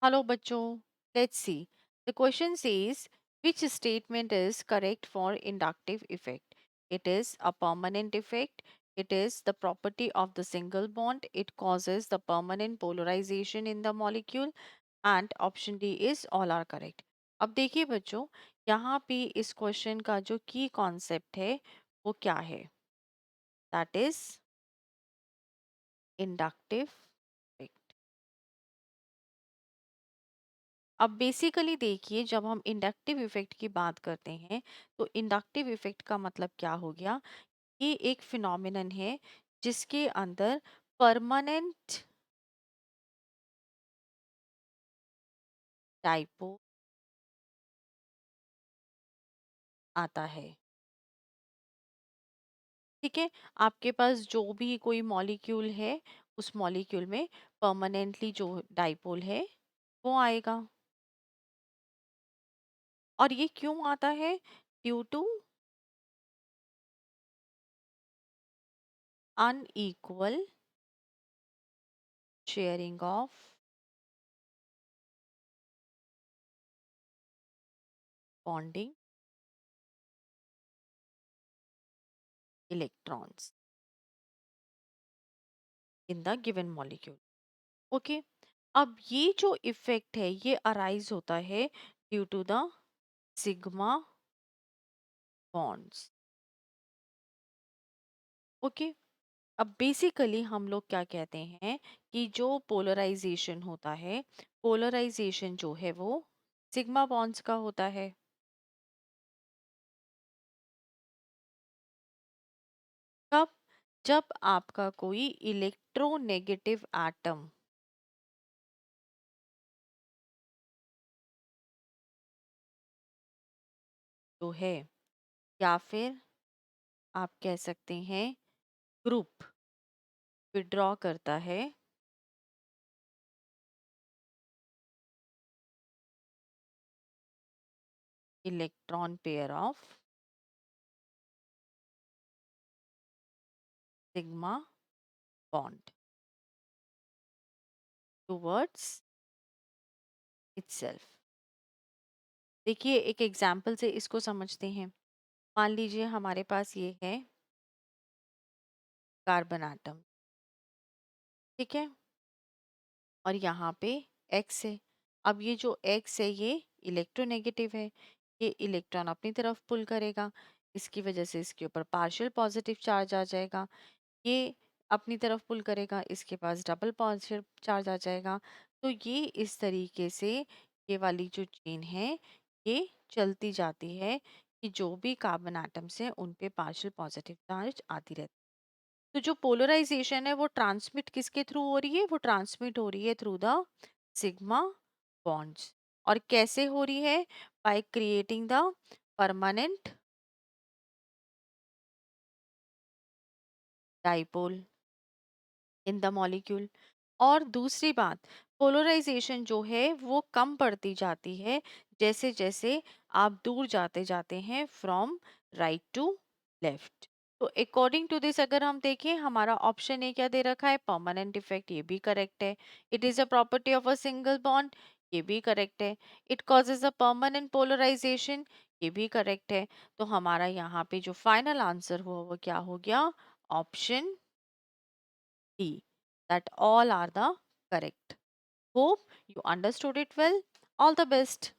Hello, bachcho. Let's see. The question says, which statement is correct for inductive effect? It is a permanent effect. It is the property of the single bond. It causes the permanent polarization in the molecule. And option D is all are correct. अब देखिए बच्चों, यहाँ पे इस question का जो की concept है वो क्या है? That is inductive effect. अब बेसिकली देखिए, जब हम इंडक्टिव इफेक्ट की बात करते हैं तो इंडक्टिव इफेक्ट का मतलब क्या हो गया? ये एक फिनोमिनन है जिसके अंदर परमानेंट डाइपोल आता है। ठीक है, आपके पास जो भी कोई मॉलिक्यूल है उस मॉलिक्यूल में परमानेंटली जो डाइपोल है वो आएगा। और ये क्यों आता है? Due to unequal sharing of bonding electrons in the given molecule. Okay, अब ये जो इफेक्ट है ये अराइज होता है due to the sigma bonds. Okay, अब बेसिकली हम लोग क्या कहते हैं कि जो पोलराइजेशन होता है, पोलराइजेशन जो है वो सिग्मा बॉन्ड्स का होता है। कब? जब आपका कोई इलेक्ट्रोनेगेटिव एटम जो है, या फिर आप कह सकते हैं ग्रुप विड्रॉ करता है electron pair of sigma bond towards itself. देखिए, एक एग्जाम्पल से इसको समझते हैं। मान लीजिए हमारे पास ये है कार्बन आटम। ठीक है, और यहाँ पे एक्स है। अब ये जो एक्स है ये इलेक्ट्रोनेगेटिव है, ये इलेक्ट्रॉन अपनी तरफ पुल करेगा, इसकी वजह से इसके ऊपर पार्शियल पॉजिटिव चार्ज आ जाएगा। ये अपनी तरफ पुल करेगा, इसके पास डबल पॉजिटिव चार्ज आ जाएगा। तो ये इस तरीके से ये वाली जो चेन है ये चलती जाती है कि जो भी कार्बन एटम्स हैं उन पे पार्शियल पॉजिटिव चार्ज आती रहती है। तो जो पोलराइजेशन है वो ट्रांसमिट किसके थ्रू हो रही है? वो ट्रांसमिट हो रही है थ्रू द सिग्मा बॉन्ड्स। और कैसे हो रही है? By creating the permanent dipole in the molecule. और दूसरी बात, पोलराइजेशन जो है वो कम पड़ती जाती है जैसे जैसे आप दूर जाते जाते हैं फ्रॉम राइट टू लेफ्ट। तो अकॉर्डिंग टू दिस अगर हम देखें, हमारा ऑप्शन ए क्या दे रखा है? परमानेंट इफेक्ट, ये भी करेक्ट है। It is a property of a single bond, ये भी करेक्ट है। It causes a permanent polarisation, ये भी करेक्ट है। तो हमारा यहाँ पे जो फाइनल आंसर हुआ वो क्या हो गया? Option D, that all are the correct. Hope you understood it well. All the best.